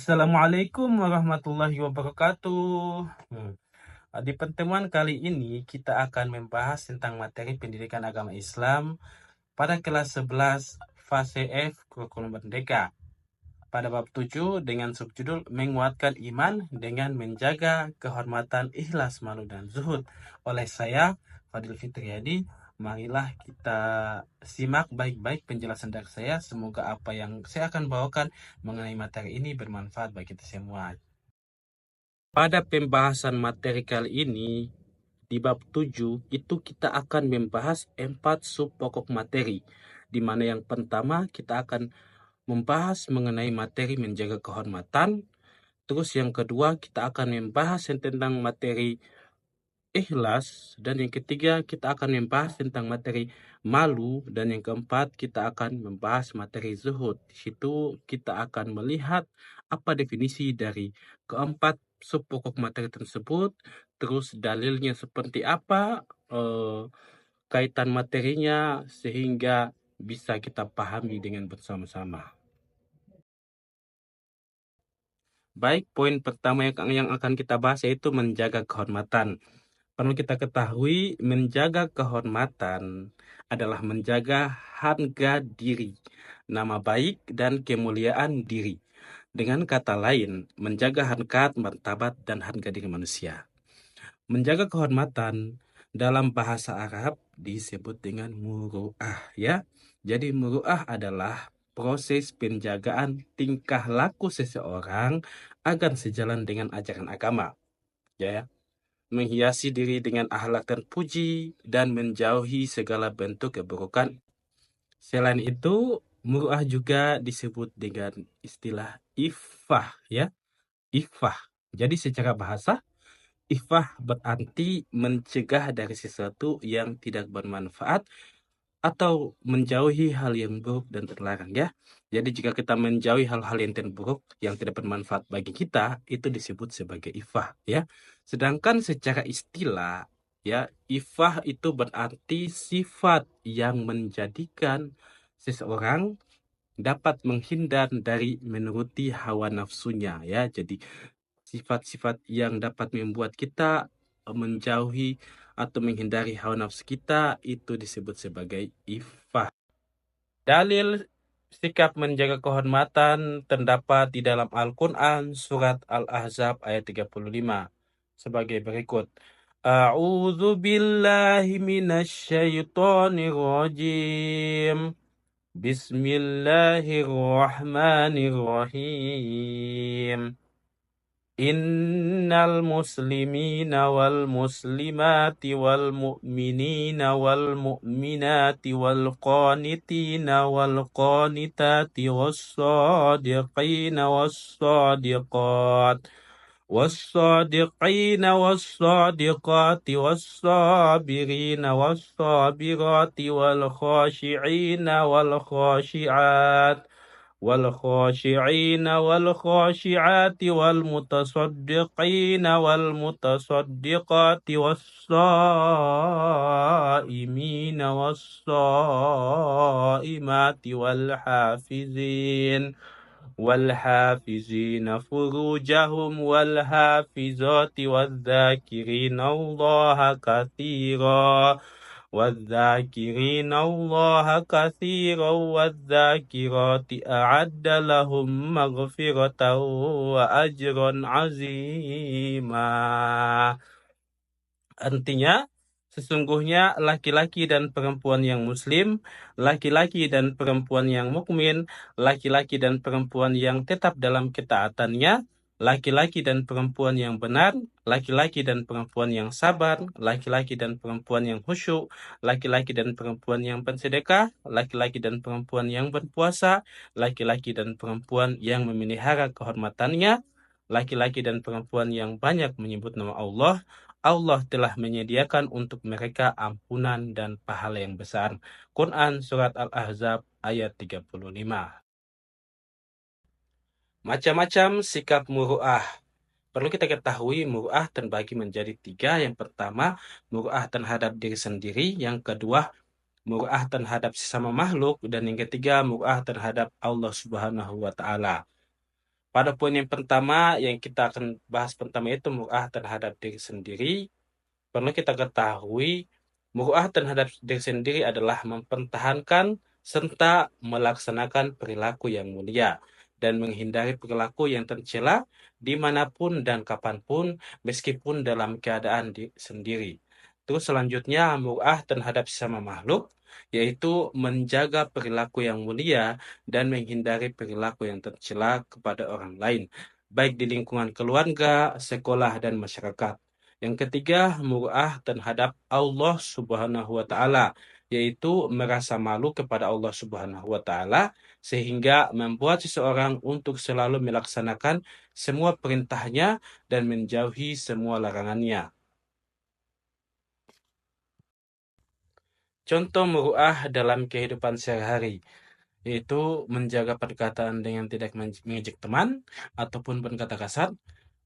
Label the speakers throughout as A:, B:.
A: Assalamualaikum warahmatullahi wabarakatuh. Di pertemuan kali ini kita akan membahas tentang materi pendidikan agama Islam pada kelas 11 fase F kurikulum merdeka. Pada bab 7 dengan subjudul menguatkan iman dengan menjaga kehormatan, ikhlas, malu, dan zuhud. Oleh saya, Fadil Fitriadi. Marilah kita simak baik-baik penjelasan dari saya. Semoga apa yang saya akan bawakan mengenai materi ini bermanfaat bagi kita semua. Pada pembahasan materi kali ini, di bab 7, itu kita akan membahas 4 sub pokok materi, di mana yang pertama kita akan membahas mengenai materi menjaga kehormatan. Terus yang kedua kita akan membahas tentang materi ikhlas, dan yang ketiga kita akan membahas tentang materi malu, dan yang keempat kita akan membahas materi zuhud. Di situ kita akan melihat apa definisi dari keempat sub pokok materi tersebut, terus dalilnya seperti apa, kaitan materinya, sehingga bisa kita pahami dengan bersama-sama. Baik, poin pertama yang akan kita bahas yaitu menjaga kehormatan. Perlu kita ketahui, menjaga kehormatan adalah menjaga harga diri, nama baik, dan kemuliaan diri. Dengan kata lain, menjaga harkat, martabat, dan harga diri manusia. Menjaga kehormatan dalam bahasa Arab disebut dengan muru'ah, ya. Jadi muru'ah adalah proses penjagaan tingkah laku seseorang agar sejalan dengan ajaran agama, ya. Menghiasi diri dengan akhlak terpuji dan menjauhi segala bentuk keburukan. Selain itu, muru'ah juga disebut dengan istilah iffah, ya. Iffah. Jadi secara bahasa, iffah berarti mencegah dari sesuatu yang tidak bermanfaat atau menjauhi hal yang buruk dan terlarang, ya. Jadi jika kita menjauhi hal-hal yang buruk yang tidak bermanfaat bagi kita, itu disebut sebagai iffah, ya. Sedangkan secara istilah, ya, iffah itu berarti sifat yang menjadikan seseorang dapat menghindar dari menuruti hawa nafsunya, ya. Jadi sifat-sifat yang dapat membuat kita menjauhi atau menghindari hawa nafsu kita itu disebut sebagai iffah. Dalil sikap menjaga kehormatan terdapat di dalam Al-Quran surat Al-Ahzab ayat 35 sebagai berikut. A'udzu billahi minasyaitonir rajim. Bismillahirrahmanirrahim. Innal muslimina wal muslimati wal mu'minina wal mu'minati wal qanitina wal qanitati was sadiqina was sadiqat والصادقين والصادقات والصابرين والصابرات والخاشعين والخاشعات والخاشعين والخاشعات والمتصدقين والمتصدقات والصائمين والصائمات والحافظين فروجهم والحافظات والذاكرين الله كثيرا والذاكرات أعد لهم مغفرة وأجرا عظيما. Artinya, sesungguhnya laki-laki dan perempuan yang muslim, laki-laki dan perempuan yang mukmin, laki-laki dan perempuan yang tetap dalam ketaatannya, laki-laki dan perempuan yang benar, laki-laki dan perempuan yang sabar, laki-laki dan perempuan yang khusyuk, laki-laki dan perempuan yang bersedekah, laki-laki dan perempuan yang berpuasa, laki-laki dan perempuan yang memelihara kehormatannya, laki-laki dan perempuan yang banyak menyebut nama Allah. Allah telah menyediakan untuk mereka ampunan dan pahala yang besar. Quran Surat Al-Ahzab ayat 35. Macam-macam sikap muru'ah. Perlu kita ketahui muru'ah terbagi menjadi 3. Yang pertama, muru'ah terhadap diri sendiri. Yang kedua, muru'ah terhadap sesama makhluk. Dan yang ketiga, muru'ah terhadap Allah Subhanahu wa Ta'ala. Pada poin yang pertama yang kita akan bahas pertama itu muruah terhadap diri sendiri. Perlu kita ketahui, muruah terhadap diri sendiri adalah mempertahankan serta melaksanakan perilaku yang mulia dan menghindari perilaku yang tercela dimanapun dan kapanpun, meskipun dalam keadaan sendiri. Terus selanjutnya, muruah terhadap sesama makhluk, yaitu menjaga perilaku yang mulia dan menghindari perilaku yang tercela kepada orang lain, baik di lingkungan keluarga, sekolah, dan masyarakat. Yang ketiga, muruah terhadap Allah Subhanahu wa taala, yaitu merasa malu kepada Allah Subhanahu wa taala sehingga membuat seseorang untuk selalu melaksanakan semua perintahnya dan menjauhi semua larangannya. Contoh muruah dalam kehidupan sehari-hari, yaitu menjaga perkataan dengan tidak mengejek teman ataupun berkata kasar,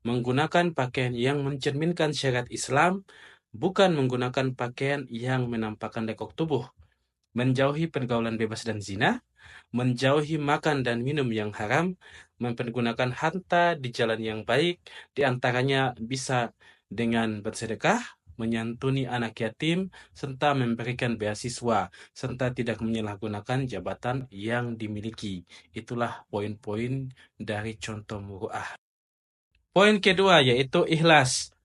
A: menggunakan pakaian yang mencerminkan syariat Islam, bukan menggunakan pakaian yang menampakkan lekuk tubuh, menjauhi pergaulan bebas dan zina, menjauhi makan dan minum yang haram, mempergunakan harta di jalan yang baik, di antaranya bisa dengan bersedekah, menyantuni anak yatim, serta memberikan beasiswa, serta tidak menyalahgunakan jabatan yang dimiliki. Itulah poin-poin dari contoh muruah. Poin kedua yaitu ikhlas.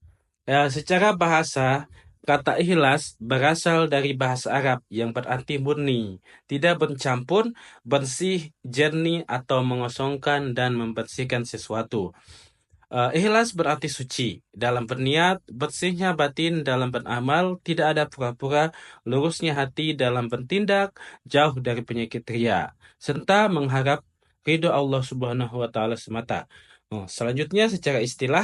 A: Ya, secara bahasa, kata ikhlas berasal dari bahasa Arab yang berarti murni, tidak bercampur, bersih, jernih, atau mengosongkan dan membersihkan sesuatu. Ikhlas berarti suci dalam berniat, bersihnya batin dalam beramal, tidak ada pura-pura, lurusnya hati dalam bertindak, jauh dari penyakit ria, serta mengharap ridho Allah Subhanahu wa taala semata. Selanjutnya secara istilah,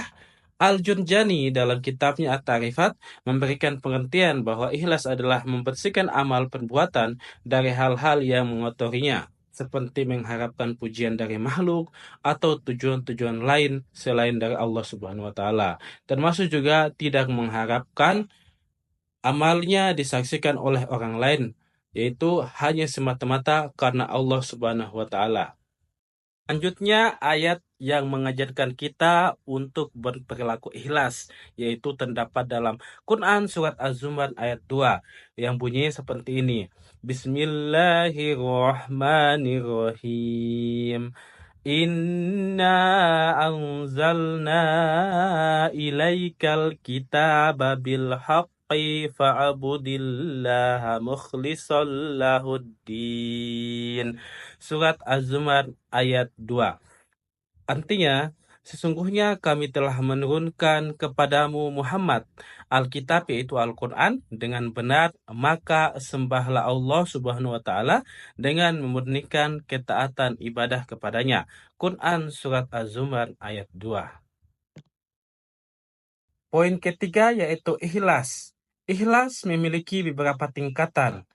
A: Al-Jurjani dalam kitabnya At-Tarifat memberikan pengertian bahwa ikhlas adalah membersihkan amal perbuatan dari hal-hal yang mengotorinya, seperti mengharapkan pujian dari makhluk atau tujuan-tujuan lain selain dari Allah Subhanahu wa taala. Termasuk juga tidak mengharapkan amalnya disaksikan oleh orang lain, yaitu hanya semata-mata karena Allah Subhanahu wa taala. Selanjutnya, ayat yang mengajarkan kita untuk berperilaku ikhlas, yaitu terdapat dalam Quran Surat Az-Zumar ayat 2, yang bunyinya seperti ini. Bismillahirrahmanirrahim. Inna anzalna ilaikal kitaba bil haqqi fa'budillaha mukhlishan lahuddin. Surat Az-Zumar ayat 2. Artinya, sesungguhnya kami telah menurunkan kepadamu Muhammad Alkitab yaitu Al-Quran dengan benar, maka sembahlah Allah Subhanahu wa taala dengan memurnikan ketaatan ibadah kepadanya. Quran Surat Az-Zumar ayat 2. Poin ketiga yaitu ikhlas. Ikhlas memiliki beberapa tingkatan.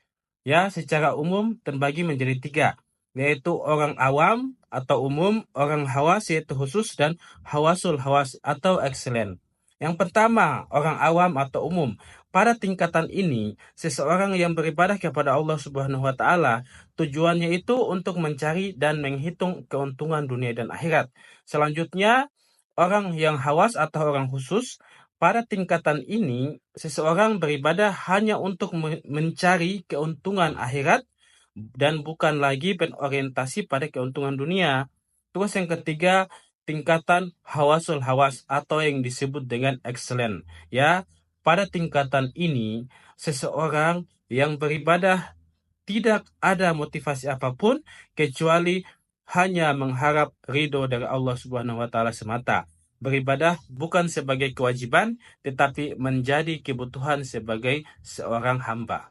A: Ya, secara umum terbagi menjadi tiga, yaitu orang awam atau umum, orang hawas yaitu khusus, dan hawasul hawas atau excellent. Yang pertama, orang awam atau umum. Pada tingkatan ini, seseorang yang beribadah kepada Allah Subhanahu wa taala, tujuannya itu untuk mencari dan menghitung keuntungan dunia dan akhirat. Selanjutnya, orang yang hawas atau orang khusus. Pada tingkatan ini, seseorang beribadah hanya untuk mencari keuntungan akhirat dan bukan lagi berorientasi pada keuntungan dunia. Terus yang ketiga, tingkatan hawasul hawas atau yang disebut dengan excellent. Ya, pada tingkatan ini, seseorang yang beribadah tidak ada motivasi apapun kecuali hanya mengharap ridho dari Allah Subhanahu wa taala semata. Beribadah bukan sebagai kewajiban, tetapi menjadi kebutuhan sebagai seorang hamba.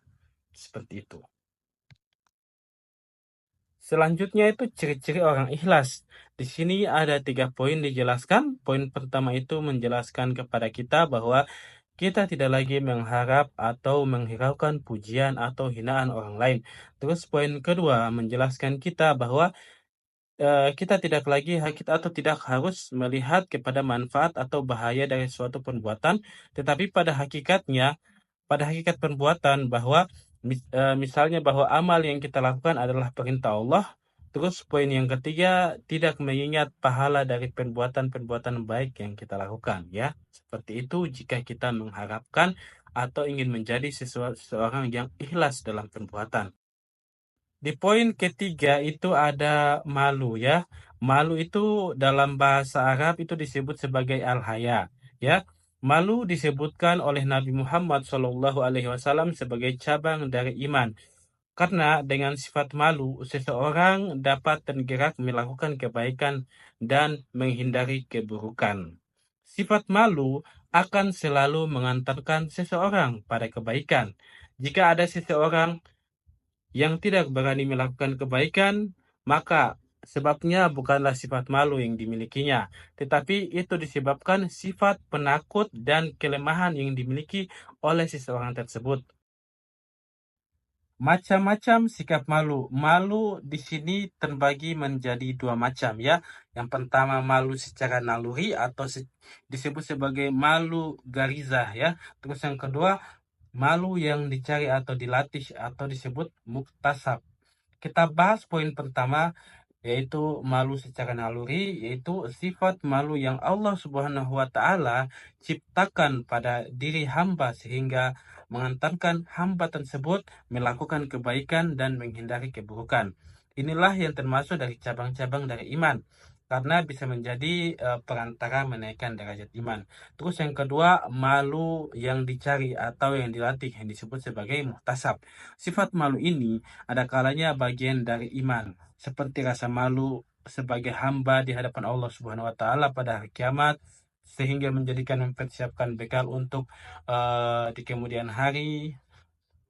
A: Seperti itu. Selanjutnya itu ciri-ciri orang ikhlas. Di sini ada 3 poin dijelaskan. Poin pertama itu menjelaskan kepada kita bahwa kita tidak lagi mengharap atau menghiraukan pujian atau hinaan orang lain. Terus poin kedua menjelaskan kita bahwa kita tidak lagi kita atau tidak harus melihat kepada manfaat atau bahaya dari suatu perbuatan, tetapi pada hakikat perbuatan bahwa misalnya bahwa amal yang kita lakukan adalah perintah Allah, Terus poin yang ketiga, tidak mengingat pahala dari perbuatan-perbuatan baik yang kita lakukan, ya. Seperti itu jika kita mengharapkan atau ingin menjadi seseorang yang ikhlas dalam perbuatan. Di poin ketiga itu ada malu, ya. Malu itu dalam bahasa Arab itu disebut sebagai al-haya, ya. Malu disebutkan oleh Nabi Muhammad SAW sebagai cabang dari iman. Karena dengan sifat malu, seseorang dapat tergerak melakukan kebaikan dan menghindari keburukan. Sifat malu akan selalu mengantarkan seseorang pada kebaikan. Jika ada seseorang yang tidak berani melakukan kebaikan, maka sebabnya bukanlah sifat malu yang dimilikinya, tetapi itu disebabkan sifat penakut dan kelemahan yang dimiliki oleh seseorang tersebut. Macam-macam sikap malu. Malu di sini terbagi menjadi dua macam, ya. Yang pertama malu secara naluri atau disebut sebagai malu garizah, ya. Terus yang kedua malu yang dicari atau dilatih atau disebut muktasab. Kita bahas poin pertama, yaitu malu secara naluri, yaitu sifat malu yang Allah Subhanahu wa Ta'ala ciptakan pada diri hamba sehingga mengantarkan hamba tersebut melakukan kebaikan dan menghindari keburukan. Inilah yang termasuk dari cabang-cabang dari iman, karena bisa menjadi perantara menaikkan derajat iman. Terus yang kedua, malu yang dicari atau yang dilatih yang disebut sebagai muhtasab. Sifat malu ini ada kalanya bagian dari iman, seperti rasa malu sebagai hamba di hadapan Allah Subhanahu wa Ta'ala pada hari kiamat, sehingga menjadikan mempersiapkan bekal untuk di kemudian hari.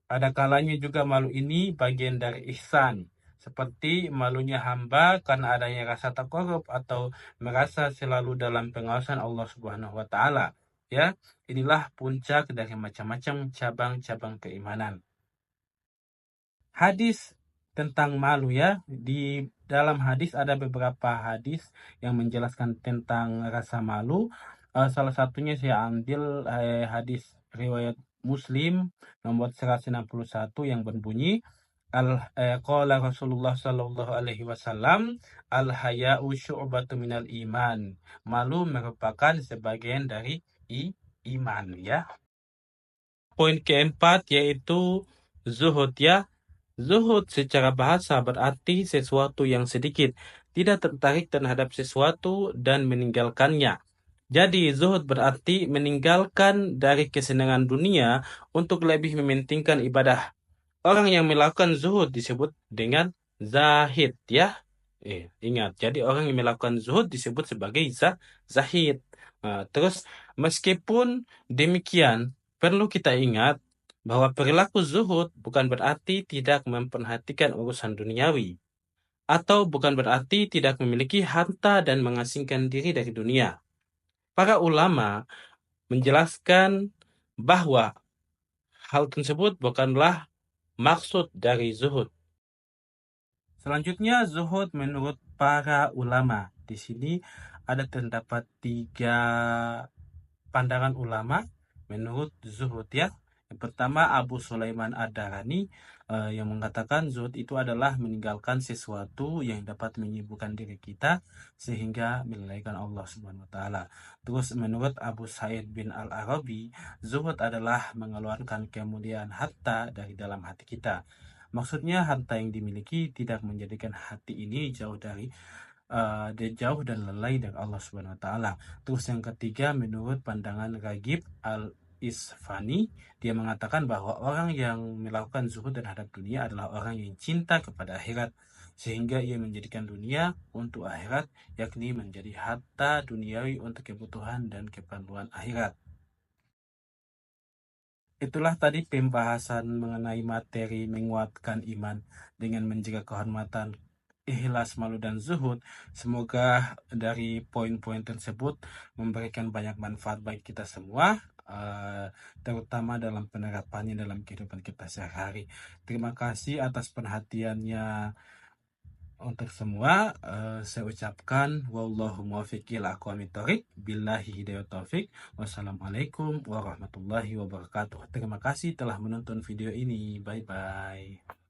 A: Ada kalanya juga malu ini bagian dari ihsan, seperti malunya hamba karena adanya rasa takarub atau merasa selalu dalam pengawasan Allah Subhanahu wa Ta'ala. Ya, inilah puncak dari macam-macam cabang-cabang keimanan. Hadis tentang malu, ya. Di dalam hadis ada beberapa hadis yang menjelaskan tentang rasa malu. Salah satunya saya ambil hadis riwayat Muslim nomor 161 yang berbunyi qala Rasulullah sallallahu alaihi wasallam, al haya'u syu'batu minal iman. Malu merupakan sebagian dari iman, ya. Poin keempat yaitu zuhud, ya. Zuhud secara bahasa berarti sesuatu yang sedikit, tidak tertarik terhadap sesuatu dan meninggalkannya. Jadi zuhud berarti meninggalkan dari kesenangan dunia untuk lebih mementingkan ibadah. Orang yang melakukan zuhud disebut dengan zahid, ya. Ingat, jadi orang yang melakukan zuhud disebut sebagai zahid. Terus meskipun demikian, perlu kita ingat bahwa perilaku zuhud bukan berarti tidak memperhatikan urusan duniawi, atau bukan berarti tidak memiliki harta dan mengasingkan diri dari dunia. Para ulama menjelaskan bahwa hal tersebut bukanlah maksud dari zuhud. Selanjutnya, zuhud menurut para ulama. Di sini ada terdapat 3 pandangan ulama menurut zuhud, ya. Yang pertama Abu Sulaiman Ad-Darani yang mengatakan zuhud itu adalah meninggalkan sesuatu yang dapat menyibukkan diri kita sehingga melalaikan Allah Subhanahu wa Ta'ala. Terus menurut Abu Sa'id bin Al-Arabi, zuhud adalah mengeluarkan kemuliaan harta dari dalam hati kita. Maksudnya harta yang dimiliki tidak menjadikan hati ini jauh dan lalai dari Allah Subhanahu wa Ta'ala. Terus yang ketiga, menurut pandangan Ragib Al-Isfani, dia mengatakan bahwa orang yang melakukan zuhud terhadap dunia adalah orang yang cinta kepada akhirat, sehingga ia menjadikan dunia untuk akhirat, yakni menjadi harta duniawi untuk kebutuhan dan keperluan akhirat. Itulah tadi pembahasan mengenai materi menguatkan iman dengan menjaga kehormatan, ikhlas, malu, dan zuhud. Semoga dari poin-poin tersebut memberikan banyak manfaat bagi kita semua, terutama dalam penerapannya dalam kehidupan kita sehari-hari. Terima kasih atas perhatiannya untuk semua. Saya ucapkan wallahu muwaffiq ila aqwamit thoriq, billahi hidayat taufik. Wassalamualaikum warahmatullahi wabarakatuh. Terima kasih telah menonton video ini. Bye bye.